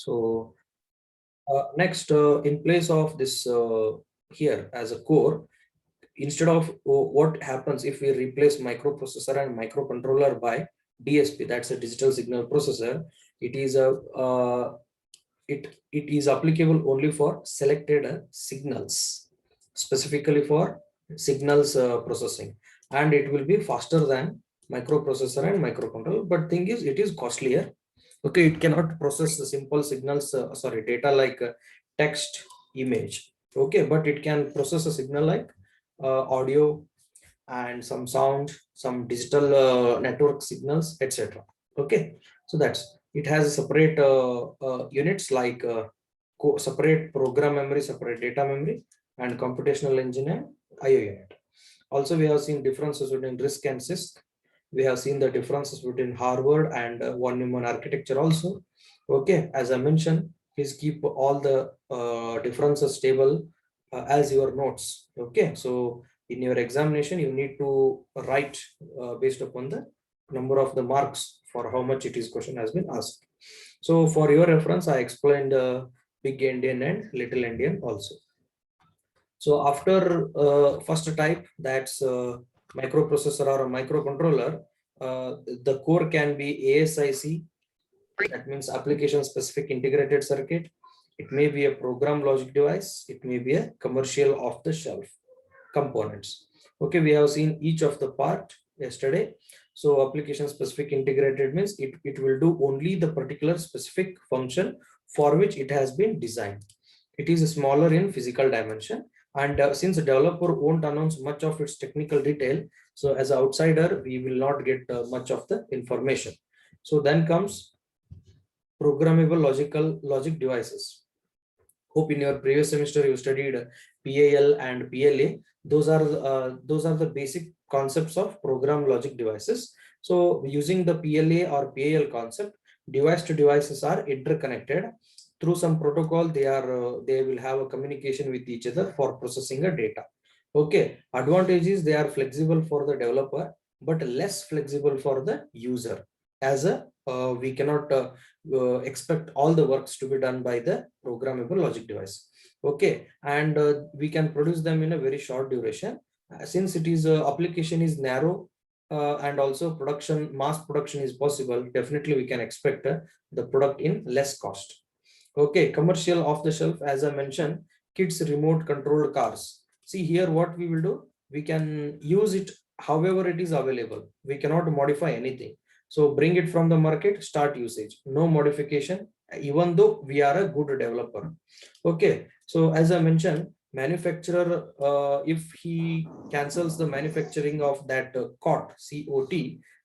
So next, in place of this here as a core, instead of what happens if we replace microprocessor and microcontroller by DSP, that's a digital signal processor. It is a it is applicable only for selected signals, specifically for signals processing, and it will be faster than microprocessor and microcontroller. But thing is, it is costlier. Okay, it cannot process the simple signals, sorry, data like text, image. Okay, but it can process a signal like audio and some sound, some digital network signals, etc. Okay, so that's it has a separate units like separate program memory, separate data memory, and computational engine and IO unit. Also, we have seen differences between RISC and CISC. We have seen the differences between Harvard and von Neumann architecture also. Okay, as I mentioned, please keep all the differences stable as your notes. Okay, so in your examination, you need to write based upon the number of the marks for how much it is question has been asked. So for your reference, I explained big endian and little endian also. So after first type, that's microprocessor or a microcontroller, the core can be ASIC, that means application specific integrated circuit. It may be a program logic device. It may be a commercial off the shelf components. Okay, we have seen each of the part yesterday. So application specific integrated means it will do only the particular specific function for which it has been designed. It is smaller in physical dimension, and since the developer won't announce much of its technical detail, so as an outsider we will not get much of the information. So then comes programmable logic devices. Hope in your previous semester you studied PAL and PLA. Those are the basic concepts of program logic devices. So using the PLA or PAL concept, device to devices are interconnected through some protocol. They will have a communication with each other for processing a data. Okay, advantage is they are flexible for the developer but less flexible for the user. As a we cannot expect all the works to be done by the programmable logic device. Okay, and we can produce them in a very short duration. Since it is application is narrow, and also mass production is possible, definitely we can expect the product in less cost. Okay, commercial off the shelf, as I mentioned, kids remote controlled cars. See here what we will do, we can use it however it is available. We cannot modify anything. So bring it from the market, start usage, no modification, even though we are a good developer. Okay, so as I mentioned, manufacturer, if he cancels the manufacturing of that COT,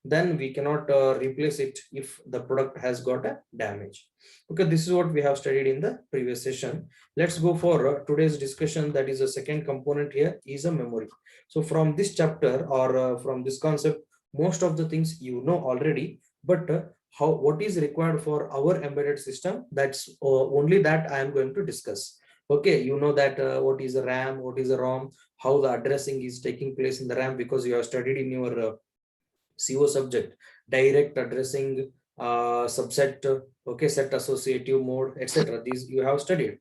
then we cannot replace it if the product has got a damage. Okay, this is what we have studied in the previous session. Let's go for today's discussion. That is a second component here is a memory. So from this chapter or from this concept, most of the things you know already, but what is required for our embedded system, that's only that I am going to discuss. Okay, you know that what is a RAM, what is a ROM, how the addressing is taking place in the RAM, because you have studied in your CO subject, direct addressing, subset, okay, set associative mode, etc. These you have studied.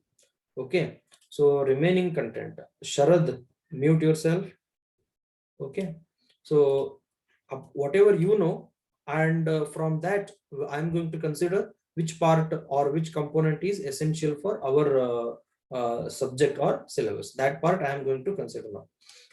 Okay, so remaining content, Sharad, mute yourself. Okay, so whatever you know, and from that I'm going to consider which part or which component is essential for our subject or syllabus. That part I am going to consider now.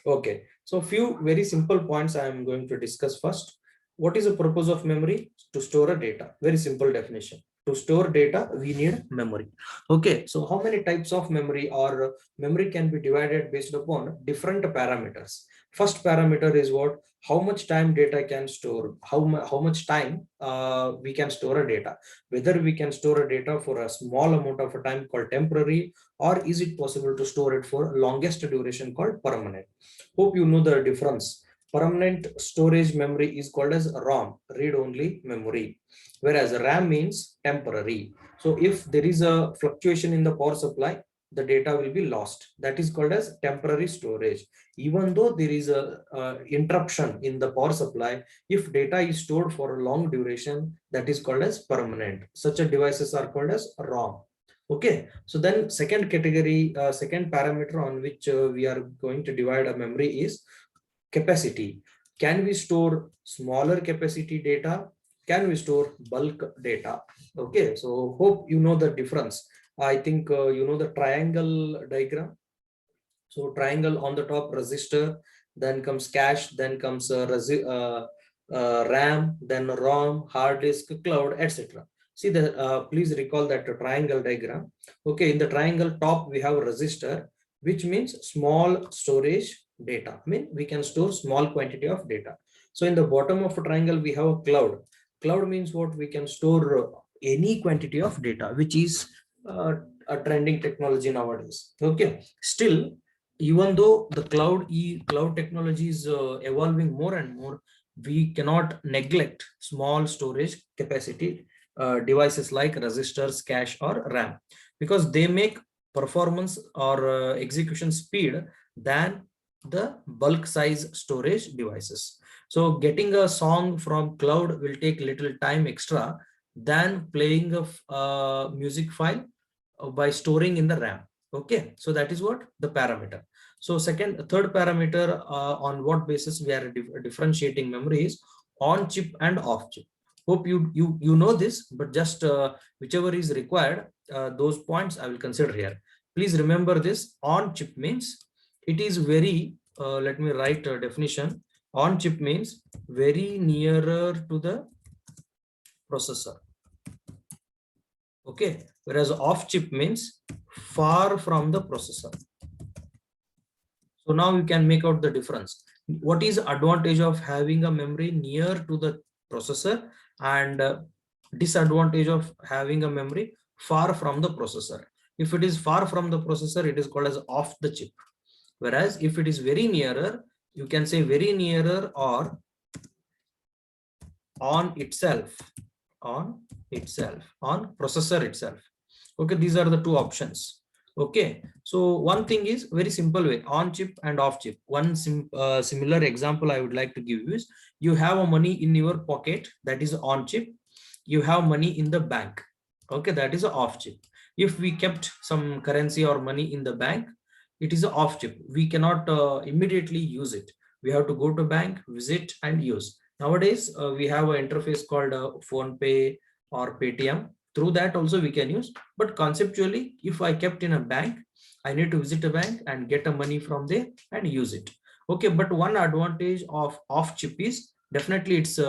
Okay, so few very simple points I am going to discuss first. What is the purpose of memory? To store a data. Very simple definition. To store data, we need memory. Okay, so how many types of memory or memory can be divided based upon different parameters? First parameter is what? How much time data can store, how much time we can store a data, whether we can store a data for a small amount of a time called temporary, or is it possible to store it for longest duration called permanent. Hope you know the difference. Permanent storage memory is called as ROM, read only memory, whereas RAM means temporary. So if there is a fluctuation in the power supply, the data will be lost. That is called as temporary storage. Even though there is a interruption in the power supply, if data is stored for a long duration, that is called as permanent. Such a devices are called as ROM. Okay, so then second category, second parameter on which we are going to divide a memory is capacity. Can we store smaller capacity data? Can we store bulk data? Okay, so hope you know the difference. I think you know the triangle diagram. So triangle on the top, resistor, then comes cache, then comes RAM, then ROM, hard disk, cloud, etc. See the please recall that triangle diagram. Okay, in the triangle top we have resistor, which means small storage data. I mean we can store small quantity of data. So in the bottom of a triangle we have a cloud. Cloud means what? We can store any quantity of data, which is a trending technology nowadays. Okay, still, even though the cloud technology is evolving more and more, we cannot neglect small storage capacity devices like resistors, cache, or RAM, because they make performance or execution speed than the bulk size storage devices. So getting a song from cloud will take little time extra than playing a music file by storing in the RAM. Okay, so that is what the parameter. So third parameter on what basis we are differentiating memory is on chip and off chip. Hope you know this, but just whichever is required, those points I will consider here. Please remember this. On chip means it is very. Let me write a definition. On chip means very nearer to the processor. Okay, whereas off chip means far from the processor. So now you can make out the difference. What is advantage of having a memory near to the processor, and disadvantage of having a memory far from the processor? If it is far from the processor, it is called as off the chip. Whereas if it is very nearer, you can say very nearer or on itself, on processor itself. Okay, these are the two options. Okay, so one thing is very simple way, on chip and off chip. One similar example I would like to give you is, you have a money in your pocket, that is on chip. You have money in the bank, okay, that is off chip. If we kept some currency or money in the bank, it is off chip. We cannot immediately use it. We have to go to bank, visit, and use. Nowadays we have an interface called PhonePe or Paytm. Through that also we can use, but conceptually, if I kept in a bank, I need to visit a bank and get a money from there and use it. Okay, but one advantage of off chip is definitely its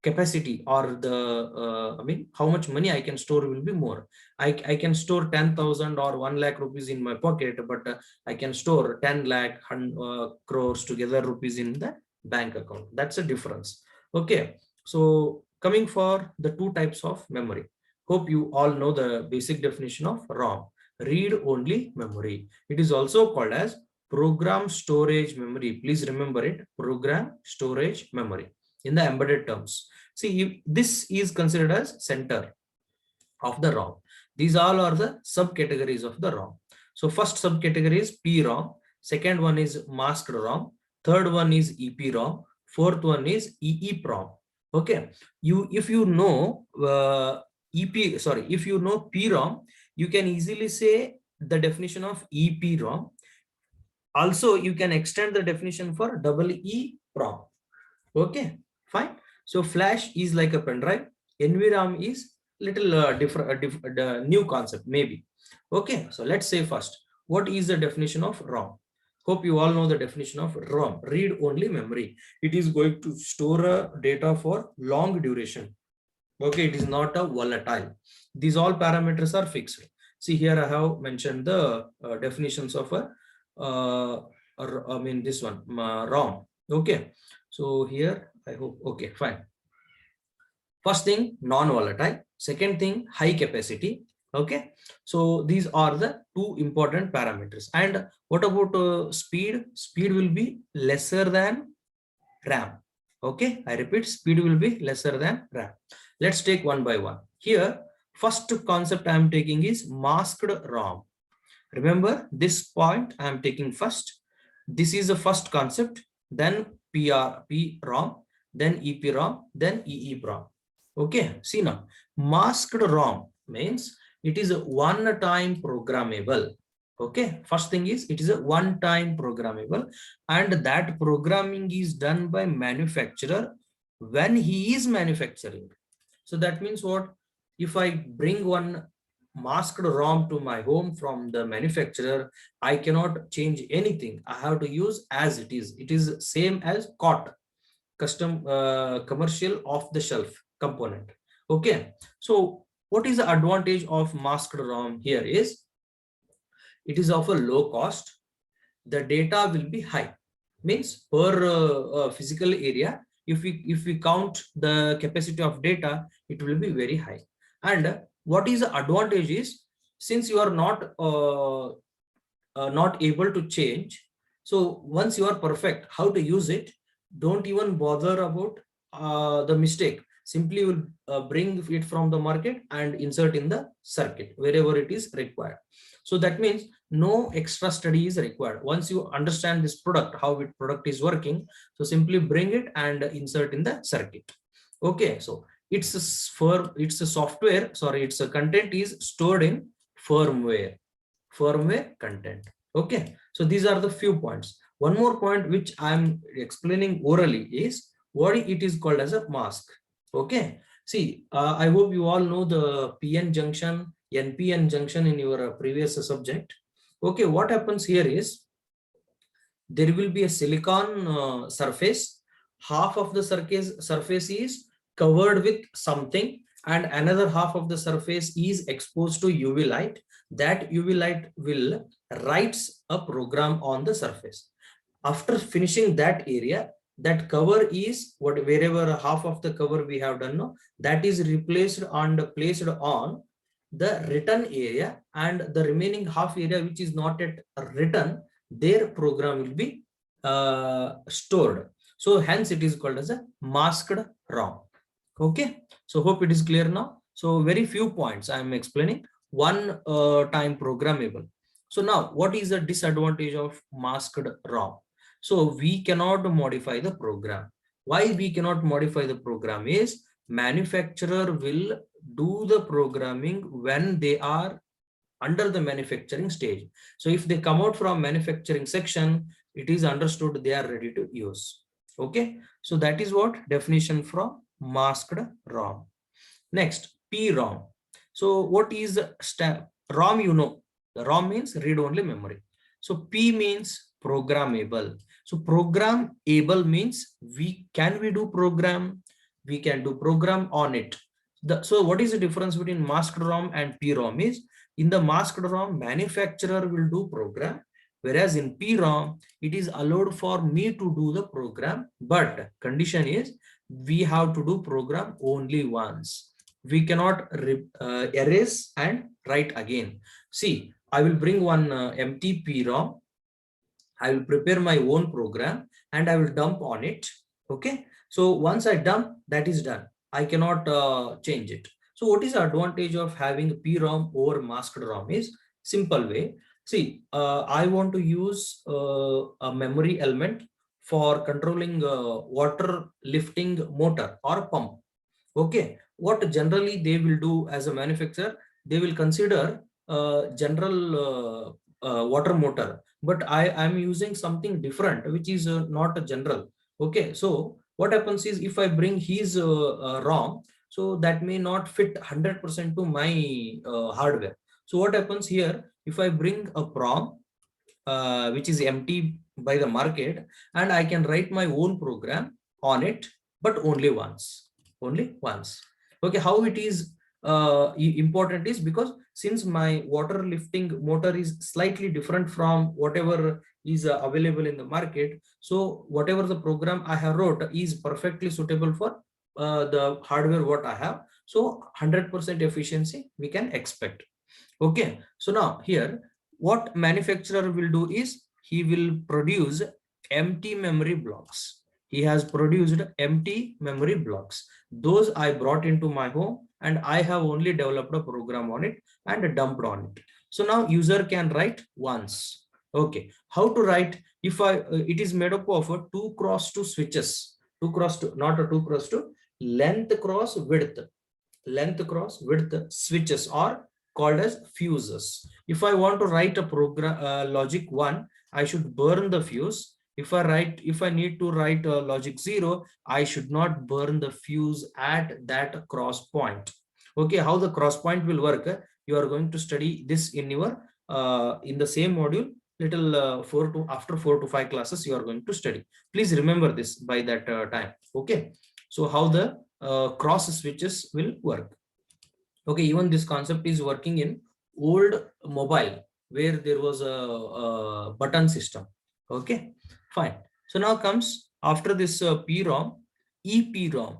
capacity, or the I mean how much money I can store will be more. I can store 10,000 or 1 lakh rupees in my pocket, but I can store 10 lakh crores together rupees in the bank account. That's a difference. Okay, so coming for the two types of memory. Hope you all know the basic definition of ROM, read only memory. It is also called as program storage memory. Please remember it, program storage memory in the embedded terms. See, this is considered as center of the ROM. These all are the subcategories of the ROM. So first subcategory is PROM, second one is masked ROM, third one is EPROM, fourth one is EEPROM. Okay, if you know if you know PROM, you can easily say the definition of EPROM. Also, you can extend the definition for EEPROM. Okay, fine. So flash is like a pen drive. NVRAM is little different, new concept maybe. Okay, so let's say first, what is the definition of ROM? Hope you all know the definition of ROM, read only memory. It is going to store data for long duration. Okay, it is not a volatile. These all parameters are fixed. See here I have mentioned the definitions of a I mean this one ROM. Okay, so here I hope, okay, fine. First thing, non-volatile. Second thing, high capacity. Okay, so these are the two important parameters. And what about speed? Speed will be lesser than RAM. Okay, I repeat, speed will be lesser than RAM. Let's take one by one. Here, first concept I am taking is masked ROM. Remember this point I am taking first. This is the first concept, then PROM, then EPROM, then EEPROM. Okay, see now, masked ROM means it is a one-time programmable. Okay, first thing is it is a one-time programmable, and that programming is done by manufacturer when he is manufacturing. So that means what? If I bring one masked ROM to my home from the manufacturer, I cannot change anything. I have to use as it is. It is same as COT, custom commercial off the shelf component. Okay, so what is the advantage of masked ROM here is it is of a low cost. The data will be high, means per physical area. If we count the capacity of data, it will be very high. And what is the advantage is, since you are not able to change, so once you are perfect how to use it, don't even bother about the mistake. Simply will bring it from the market and insert in the circuit wherever it is required. So that means no extra study is required. Once you understand this product, how it product is working, so simply bring it and insert in the circuit. Okay, so it's a software, sorry, it's a content is stored in firmware content. Okay, so these are the few points. One more point which I'm explaining orally is what it is called as a mask. Okay, see, I hope you all know the PN junction, NPN junction in your previous subject. Okay, what happens here is there will be a silicon surface. Half of the surface is covered with something, and another half of the surface is exposed to UV light. That UV light will writes a program on the surface. After finishing that area, that cover is what, wherever half of the cover we have done, no, that is replaced and placed on the written area, and the remaining half area which is not yet written, their program will be stored. So hence it is called as a masked ROM. Okay, so hope it is clear now. So very few points I am explaining. One time programmable. So now what is the disadvantage of masked ROM? So we cannot modify the program. Why we cannot modify the program is manufacturer will do the programming when they are under the manufacturing stage. So if they come out from manufacturing section, it is understood they are ready to use. Okay, so that is what definition from masked ROM. Next, PROM. So what is ROM? You know, the ROM means read only memory. So P means programmable. So programmable means we do program, we can do program on it. So what is the difference between masked ROM and PROM is, in the masked ROM, manufacturer will do program, whereas in PROM, it is allowed for me to do the program, but condition is we have to do program only once. We cannot erase and write again. See, I will bring one empty PROM. I will prepare my own program and I will dump on it. Okay. So once I dump, that is done. I cannot change it. So what is the advantage of having PROM over masked ROM is simple way. See, I want to use a memory element for controlling water lifting motor or pump. Okay, what generally they will do as a manufacturer, they will consider general water motor, but I am using something different which is not a general. Okay, so what happens is if I bring his ROM, so that may not fit 100% to my hardware. So what happens here, if I bring a PROM which is empty by the market, and I can write my own program on it, but only once. Okay, how it is important is because since my water lifting motor is slightly different from whatever is available in the market, so whatever the program I have wrote is perfectly suitable for the hardware what I have. So 100% efficiency we can expect. Okay, so now here what manufacturer will do is he will produce empty memory blocks. He has produced empty memory blocks. Those I brought into my home and I have only developed a program on it and dumped on it. So now user can write once. Okay, how to write? If it is made up of a 2 cross 2 switches, 2 cross 2, not a 2 cross 2, length cross width switches are called as fuses. If I want to write a program logic 1, I should burn the fuse. If I need to write a logic 0, I should not burn the fuse at that cross point. Okay, how the cross point will work? You are going to study this in your in the same module. Little after 4 to 5 classes you are going to study. Please remember this by that time. Okay, so how the cross switches will work. Okay, even this concept is working in old mobile where there was a button system. Okay, fine. So now comes after this PROM, EPROM,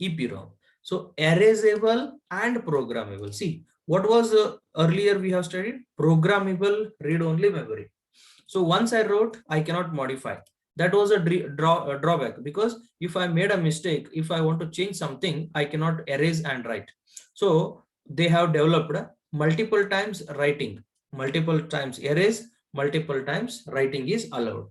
EPROM. So erasable and programmable. See, what was earlier we have studied? Programmable read-only memory. So once I wrote, I cannot modify. That was a drawback, because if I made a mistake, if I want to change something, I cannot erase and write. So they have developed multiple times writing, multiple times erase, multiple times writing is allowed.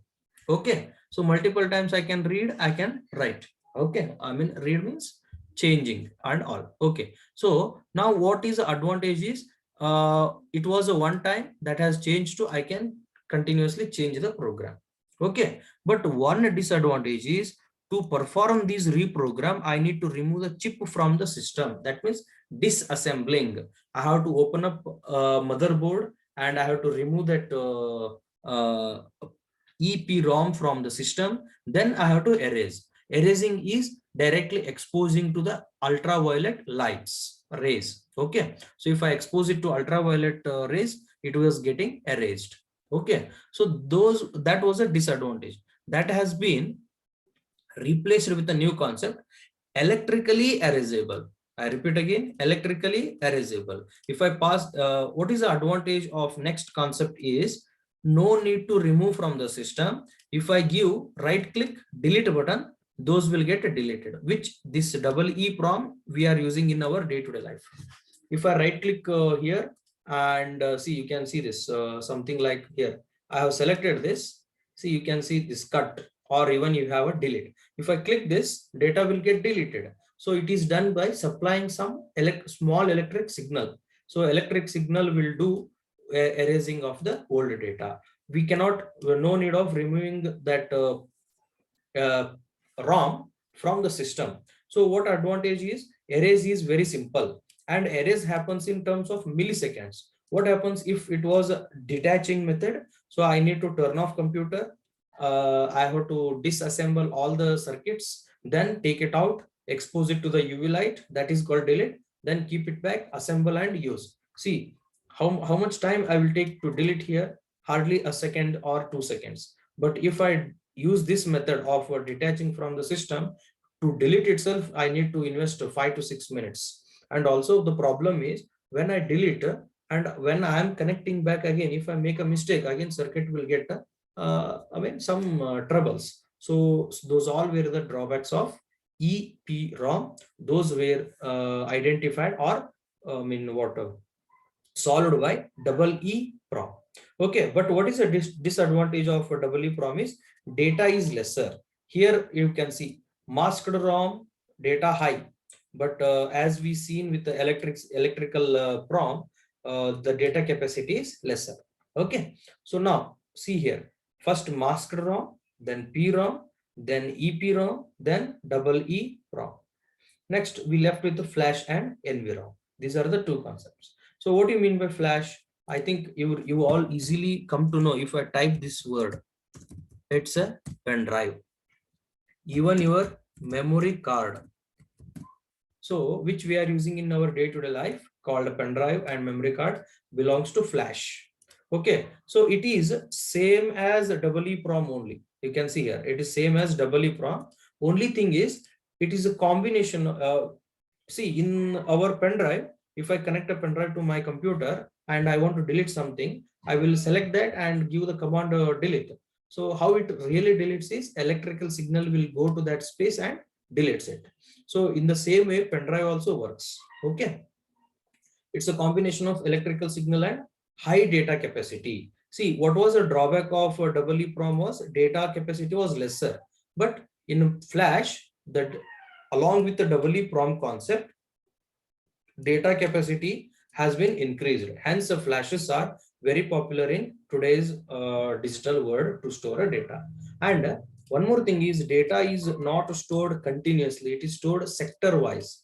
Okay, so multiple times I can read, I can write. Okay, I mean read means changing and all. Okay, so now what is the advantage is it was a one time that has changed to I can continuously change the program. Okay, but one disadvantage is to perform this reprogram, I need to remove the chip from the system. That means disassembling. I have to open up a motherboard and I have to remove that EPROM from the system. Then I have to erase. Erasing is directly exposing to the ultraviolet lights rays. Okay, so if I expose it to ultraviolet rays, it was getting erased. Okay, so that was a disadvantage that has been replaced with a new concept, electrically erasable. I repeat again, electrically erasable. If I pass, what is the advantage of next concept is no need to remove from the system. If I give right click delete button, those will get deleted, which this double EPROM we are using in our day-to-day life. If I right click here and see, you can see this something like here. I have selected this. See, you can see this cut, or even you have a delete. If I click this, data will get deleted. So it is done by supplying some small electric signal. So electric signal will do erasing of the old data. We cannot, no need of removing that ROM from the system. So what advantage is, erase is very simple, and erase happens in terms of milliseconds. What happens if it was a detaching method? So I need to turn off computer. I have to disassemble all the circuits, then take it out, expose it to the UV light, that is called delete, then keep it back, assemble and use. See how much time I will take to delete here? Hardly a second or 2 seconds. But if I use this method of detaching from the system, to delete itself, I need to invest 5 to 6 minutes. And also the problem is when I delete and when I am connecting back again, if I make a mistake, again circuit will get some troubles. So those all were the drawbacks of EPROM. Those were identified or solved by double EPROM. Okay, but what is the disadvantage of a double EPROM is data is lesser. Here you can see masked ROM data high, but as we seen with the electrical PROM, the data capacity is lesser. Okay, so now see here, first masked ROM, then PROM, then EPROM, then double EPROM. Next we left with the flash and NVROM. These are the two concepts. So what do you mean by flash? I think you all easily come to know if I type this word. It's a pen drive. Even your memory card. So which we are using in our day-to-day life called a pen drive and memory card belongs to flash. Okay, so it is same as double EPROM only. You can see here it is same as double EPROM. Only thing is it is a combination. See, in our pen drive, if I connect a pen drive to my computer and I want to delete something, I will select that and give the command delete. So how it really deletes is electrical signal will go to that space and deletes it. So in the same way, pen drive also works. Okay, it's a combination of electrical signal and high data capacity. See, what was the drawback of EEPROM was data capacity was lesser, but in Flash, that along with the EEPROM concept, data capacity has been increased. Hence, the flashes are very popular in today's digital world to store a data. And one more thing is data is not stored continuously. It is stored sector wise.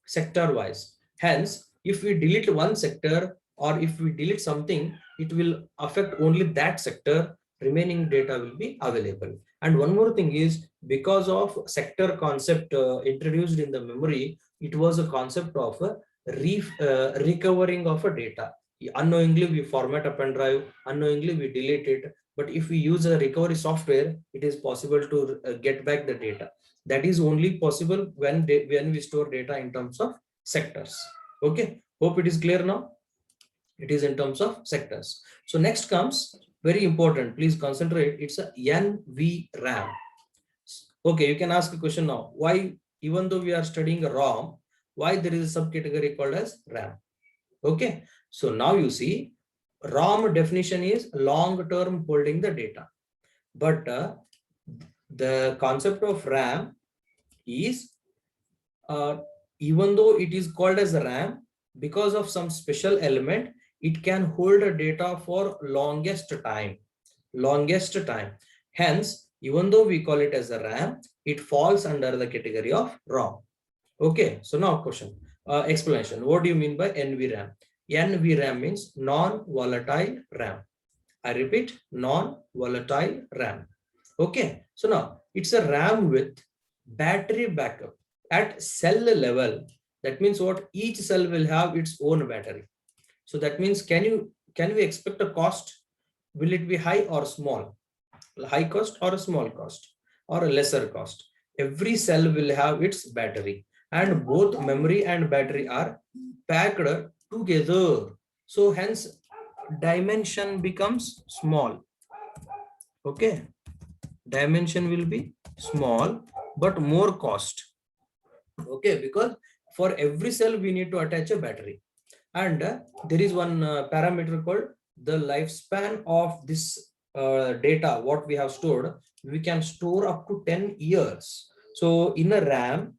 Sector wise. Hence, if we delete one sector or if we delete something, it will affect only that sector. Remaining data will be available. And one more thing is because of sector concept introduced in the memory, it was a concept of a recovering of a data. Unknowingly we format a pen drive, unknowingly we delete it, but if we use a recovery software, it is possible to get back the data. That is only possible when we store data in terms of sectors. Okay, hope it is clear now. It is in terms of sectors. So next comes very important, please concentrate, it's a NVRAM. Okay, you can ask a question now, why, even though we are studying ROM, why there is a subcategory called as RAM? Okay, so now you see ROM definition is long term holding the data, but the concept of RAM is even though it is called as RAM, because of some special element, it can hold a data for longest time. Hence, even though we call it as a RAM, it falls under the category of ROM. Okay, so now question, explanation. What do you mean by NVRAM? NVRAM means non-volatile RAM. I repeat, non-volatile RAM. Okay, so now it's a RAM with battery backup at cell level. That means what? Each cell will have its own battery. So that means can we expect a cost? Will it be high or small? High cost or a small cost or a lesser cost? Every cell will have its battery, and both memory and battery are packed together. So hence dimension becomes small. Okay, dimension will be small but more cost. Okay, because for every cell we need to attach a battery, and there is one parameter called the lifespan of this data what we have stored. We can store up to 10 years. So in a RAM,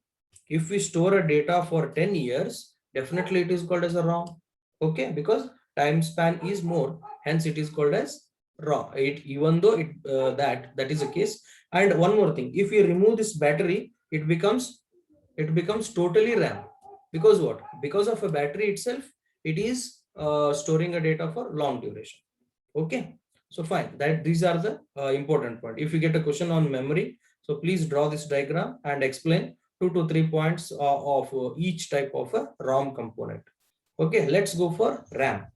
if we store a data for 10 years, definitely it is called as a ROM. Okay, because time span is more, hence it is called as ROM. Even though that is the case. And one more thing, if you remove this battery, it becomes totally RAM. Because what? Because of a battery itself, it is storing a data for long duration. Okay, so fine, that these are the important point. If you get a question on memory, so please draw this diagram and explain 2 to 3 points of each type of a ROM component. Okay, let's go for RAM.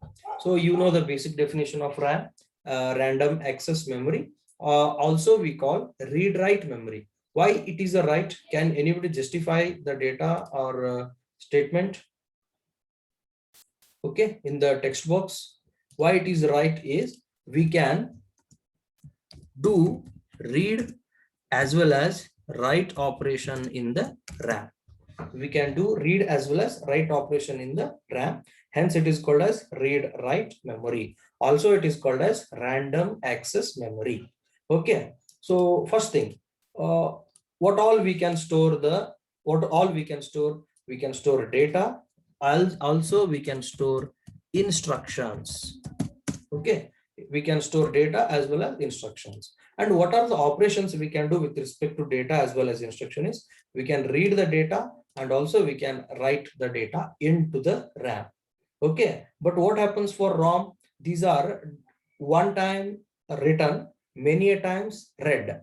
So you know the basic definition of RAM, random access memory. Also we call read-write memory. Why it is a write? Can anybody justify the data or statement? Okay, in the text box. Why it is write is we can do read as well as write operation in the RAM. We can do read as well as write operation in the RAM. Hence it is called as read write memory. Also it is called as random access memory. Okay, so first thing, what all we can store? We can store data. Also we can store instructions. Okay, we can store data as well as instructions. And what are the operations we can do with respect to data as well as instruction is we can read the data and also we can write the data into the RAM. Okay, but what happens for ROM? These are one time written, many a times read.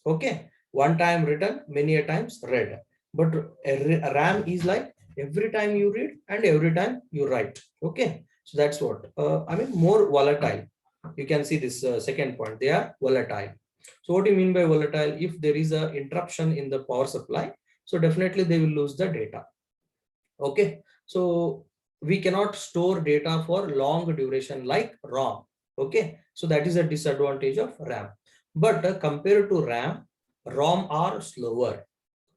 Okay, one time written, many a times read. But a RAM is like every time you read and every time you write. Okay, so that's what I mean, more volatile. You can see this second point, they are volatile. So what do you mean by volatile? If there is a interruption in the power supply, so definitely they will lose the data. Okay, so we cannot store data for long duration like ROM. Okay, so that is a disadvantage of RAM. But compared to RAM, ROM are slower.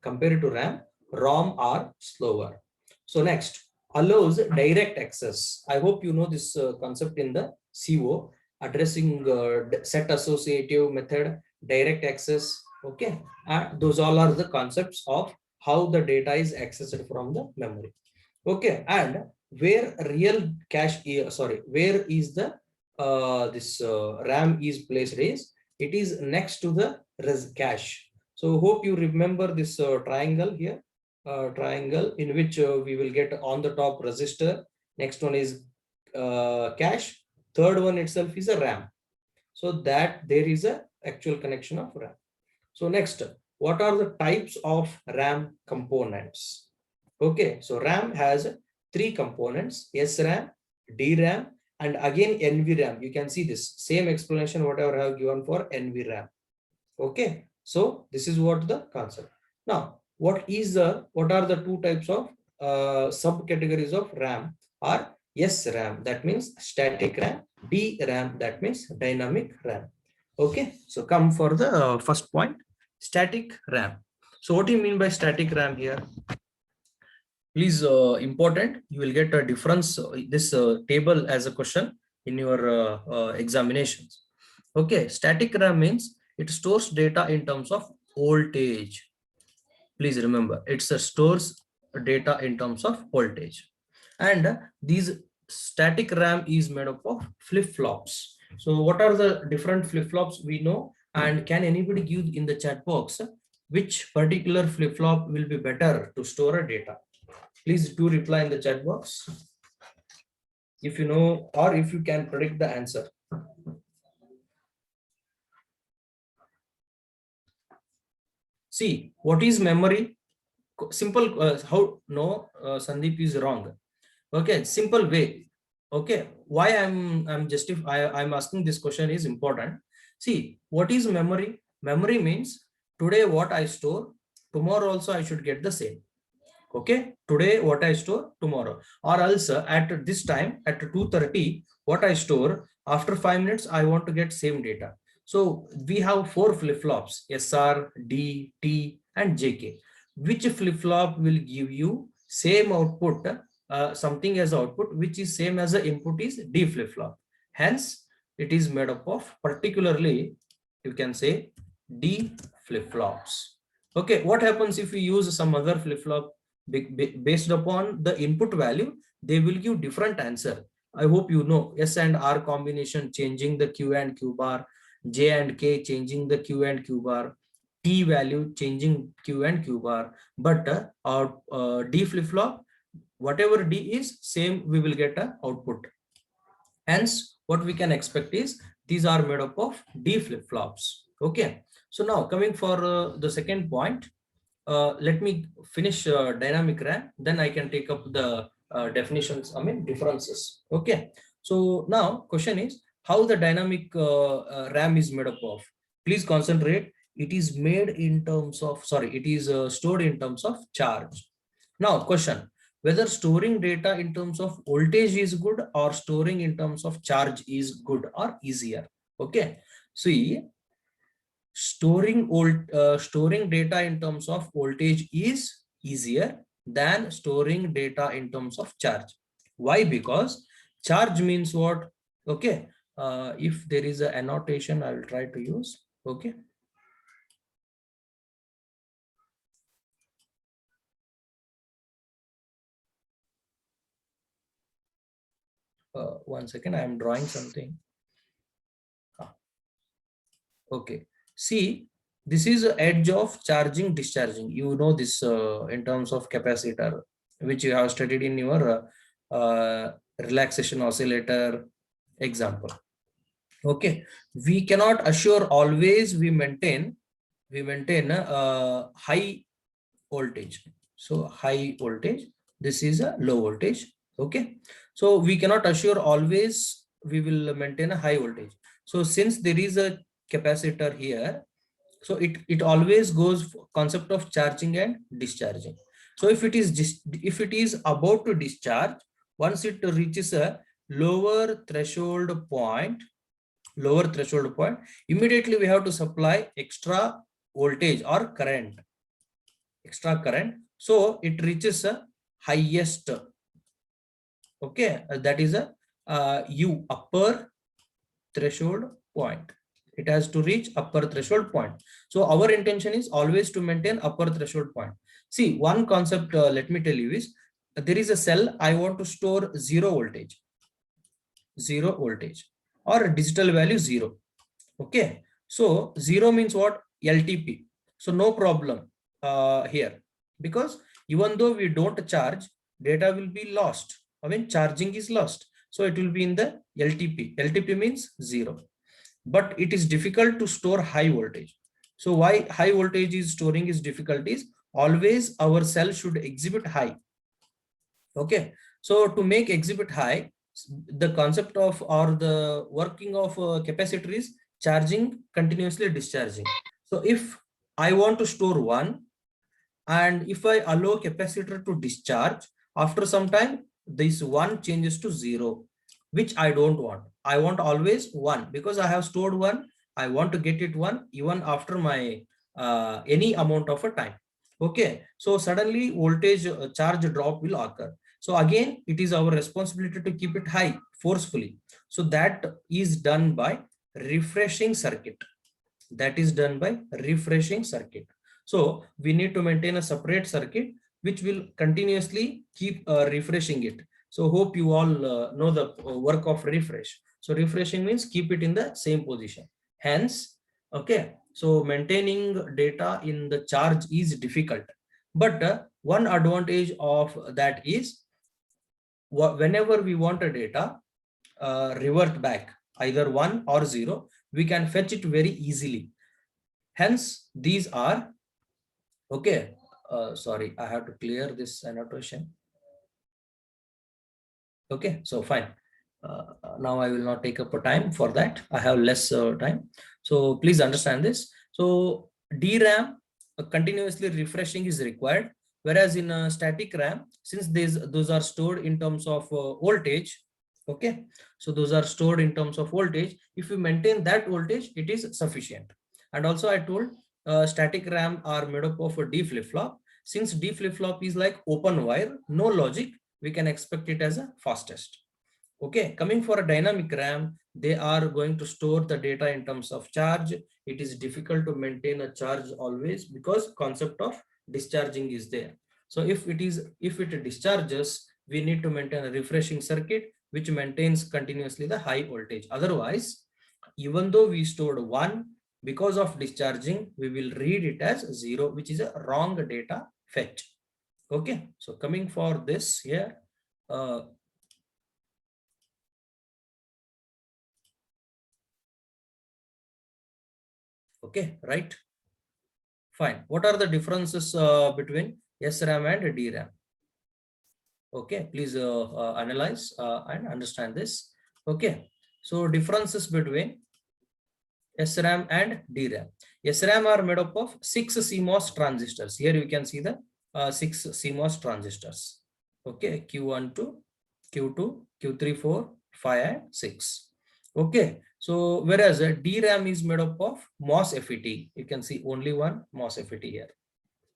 Compared to RAM, ROM are slower. So next, allows direct access. I hope you know this concept in the CO, addressing set associative method, direct access. Okay, those all are the concepts of how the data is accessed from the memory. Okay, and where real cache sorry, where is the this RAM is placed is it is next to the res cache. So hope you remember this triangle here, triangle in which we will get on the top register, next one is cache, third one itself is a RAM, so that there is a actual connection of RAM. So next, what are the types of RAM components? Okay, so RAM has three components: SRAM, DRAM, and again NVRAM. You can see this same explanation whatever I have given for NVRAM. Okay, so this is what the concept. Now, what are the two types of subcategories of RAM? Are SRAM, that means static RAM, DRAM, that means dynamic RAM. Okay, so come for the first point, static RAM. So what do you mean by static RAM here? Please, important, you will get a difference, this table as a question in your examinations. Okay, static RAM means it stores data in terms of voltage. Please remember, it's a stores data in terms of voltage. And these static RAM is made up of flip-flops. So what are the different flip-flops we know? And can anybody give in the chat box which particular flip-flop will be better to store a data? Please do reply in the chat box if you know or if you can predict the answer. See, what is memory? Simple, how no, Sandeep is wrong. Okay, simple way. Okay, why I'm asking this question is important. See, what is memory? Memory means today what I store, tomorrow also I should get the same. Okay, today what I store, tomorrow, or else at this time at 2:30 what I store, after 5 minutes I want to get same data. So we have 4 flip-flops, SR, D, T, and JK. Which flip-flop will give you same output, something as output which is same as the input is D flip-flop. Hence it is made up of particularly, you can say, D flip-flops. Okay, what happens if we use some other flip-flop? Based upon the input value, they will give different answer. I hope you know S and R combination changing the Q and Q bar, J and K changing the Q and Q bar, T value changing Q and Q bar. But our D flip-flop, whatever D is same, we will get a output. Hence, what we can expect is these are made up of D flip-flops. Okay. So now coming for the second point, let me finish dynamic RAM, then I can take up the definitions, I mean differences. Okay, so now question is how the dynamic RAM is made up of. Please concentrate. It is made in terms of, sorry, it is stored in terms of charge. Now question, whether storing data in terms of voltage is good or storing in terms of charge is good or easier. Okay, see, storing data in terms of voltage is easier than storing data in terms of charge. Why? Because charge means what? Okay, if there is an annotation, I will try to use. Okay, one second, I am drawing something. Okay, see, this is the edge of charging discharging. You know this in terms of capacitor, which you have studied in your relaxation oscillator example. Okay, we cannot assure always we maintain a high voltage. So high voltage, this is a low voltage. Okay, so we cannot assure always we will maintain a high voltage. So since there is a capacitor here, so it always goes concept of charging and discharging. So if it is about to discharge, once it reaches a lower threshold point, immediately we have to supply extra voltage or current, so it reaches a highest Okay, that is a U, upper threshold point. It has to reach upper threshold point. So our intention is always to maintain upper threshold point. See, one concept, let me tell you is, there is a cell I want to store zero voltage or digital value 0. Okay, so 0 means what? LTP. So no problem here, because even though we don't charge, data will be lost. I mean, charging is lost, so it will be in the LTP. LTP means 0, but it is difficult to store high voltage. So why high voltage is storing is difficult is, always our cell should exhibit high. Okay, so to make exhibit high, the concept of or the working of a capacitor is charging continuously discharging. So if I want to store 1, and if I allow capacitor to discharge, after some time this 1 changes to 0, which I don't want. I want always 1, because I have stored 1. I want to get it 1 even after my any amount of a time. Okay, so suddenly voltage charge drop will occur. So again, it is our responsibility to keep it high forcefully. So that is done by refreshing circuit. That is done by refreshing circuit. So we need to maintain a separate circuit which will continuously keep refreshing it. So hope you all know the work of refresh. So refreshing means keep it in the same position. Hence, okay, so maintaining data in the charge is difficult. But one advantage of that is, whenever we want a data revert back, either 1 or 0, we can fetch it very easily. Hence, these are, okay, sorry, I have to clear this annotation. Okay, so fine. Now I will not take up a time for that. I have less time. So please understand this. So DRAM continuously refreshing is required. Whereas in a static RAM, since those are stored in terms of voltage, okay, so those are stored in terms of voltage. If you maintain that voltage, it is sufficient. And also I told static RAM are made up of a D flip-flop. Since D flip-flop is like open wire, no logic, we can expect it as a fastest. Okay, coming for a dynamic RAM, they are going to store the data in terms of charge. It is difficult to maintain a charge always, because concept of discharging is there. So if it discharges, we need to maintain a refreshing circuit which maintains continuously the high voltage. Otherwise, even though we stored 1, because of discharging, we will read it as 0, which is a wrong data fetch. Okay, so coming for this here, okay, right, fine. What are the differences between SRAM and DRAM? Okay, please analyze and understand this. Okay, so differences between SRAM and DRAM. SRAM are made up of 6 CMOS transistors. Here you can see the 6 CMOS transistors. Okay, Q1 to Q2, Q3, 4, 5, and 6. Okay, so whereas DRAM is made up of MOSFET. You can see only one MOSFET here.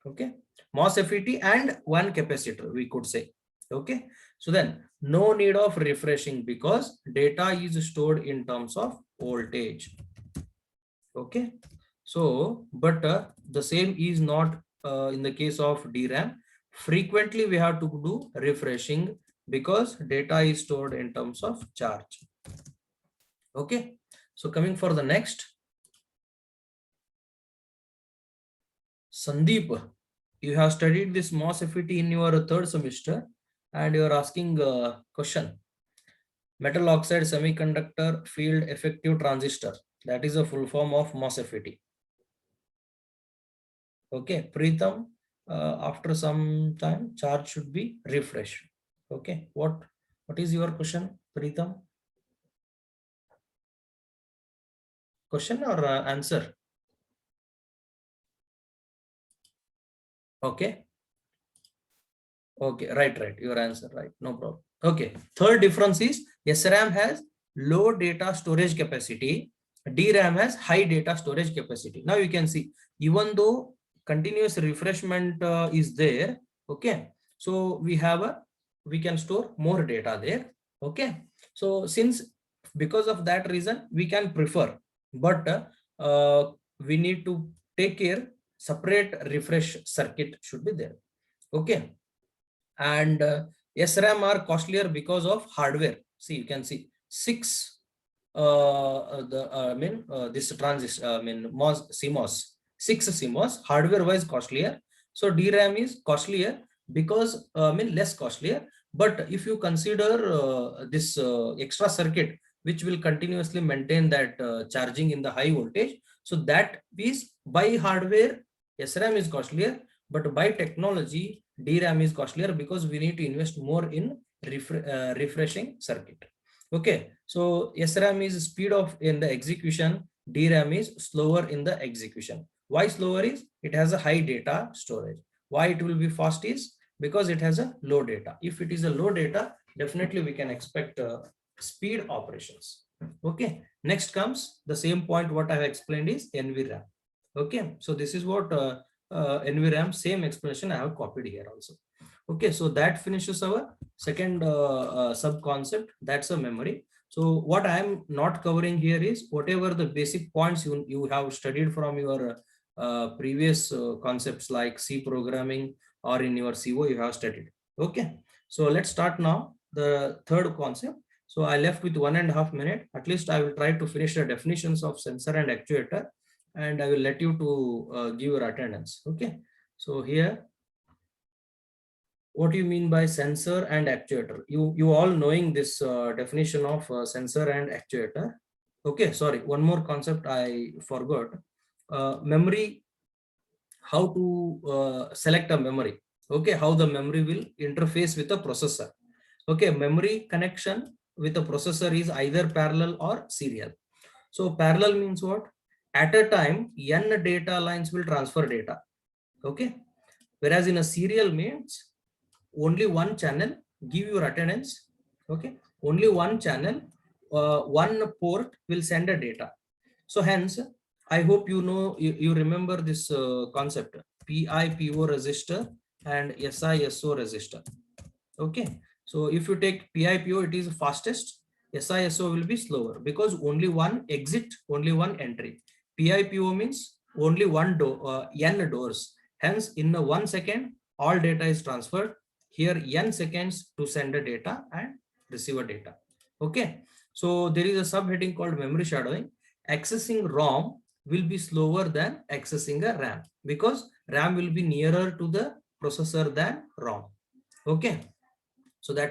Okay, MOSFET and one capacitor, we could say. Okay, so then no need of refreshing, because data is stored in terms of voltage. Okay, so but the same is not in the case of DRAM. Frequently we have to do refreshing, because data is stored in terms of charge. Okay, so coming for the next, Sandeep, you have studied this MOSFET in your 3rd semester, and you are asking a question. Metal oxide semiconductor field effective transistor, that is a full form of MOSFET. Okay, Preetham, after some time charge should be refreshed. Okay, what is your question, Preetham? Question or answer? Okay, right, your answer, right, no problem. Okay, third difference is SRAM has low data storage capacity, DRAM has high data storage capacity. Now you can see, even though continuous refreshment is there, okay, so we have a we can store more data there. Okay, so because of that reason we can prefer, but we need to take care, separate refresh circuit should be there. Okay, and SRAM are costlier because of hardware. See, you can see six this transistor, CMOS, six CMOS hardware wise costlier. So DRAM is costlier because less costlier. But if you consider this extra circuit which will continuously maintain that charging in the high voltage, so that is by hardware SRAM is costlier, but by technology DRAM is costlier because we need to invest more in refreshing circuit. Okay, so SRAM is speed of in the execution, DRAM is slower in the execution. Why slower is it has a high data storage. Why it will be fast is because it has a low data. If it is a low data, definitely we can expect speed operations. Okay, next comes the same point what I have explained is NVRAM. Okay, so this is what NVRAM, same explanation I have copied here also. Okay, so that finishes our second sub concept, that's a memory. So what I am not covering here is whatever the basic points you have studied from your previous concepts like C programming or in your CO you have studied. Okay, so let's start now the third concept. So I left with 1.5 minutes. At least I will try to finish the definitions of sensor and actuator, and I will let you to give your attendance. Okay, so here, what do you mean by sensor and actuator? You all knowing this definition of sensor and actuator. Okay, sorry, one more concept I forgot. Memory, how to select a memory. Okay, how the memory will interface with the processor. Okay, memory connection with the processor is either parallel or serial. So parallel means what? At a time, n data lines will transfer data. Okay, whereas in a serial means only one channel, give your attendance. Okay, only one channel, one port will send a data. So hence, I hope you remember this concept, PIPO resistor and SISO resistor. Okay, so if you take PIPO, it is fastest. SISO will be slower because only one exit, only one entry. PIPO means only one door, n doors. Hence, in 1 second, all data is transferred. Here, n seconds to send the data and receive a data. Okay, so there is a subheading called memory shadowing. Accessing ROM will be slower than accessing a RAM because RAM will be nearer to the processor than ROM. Okay, so that's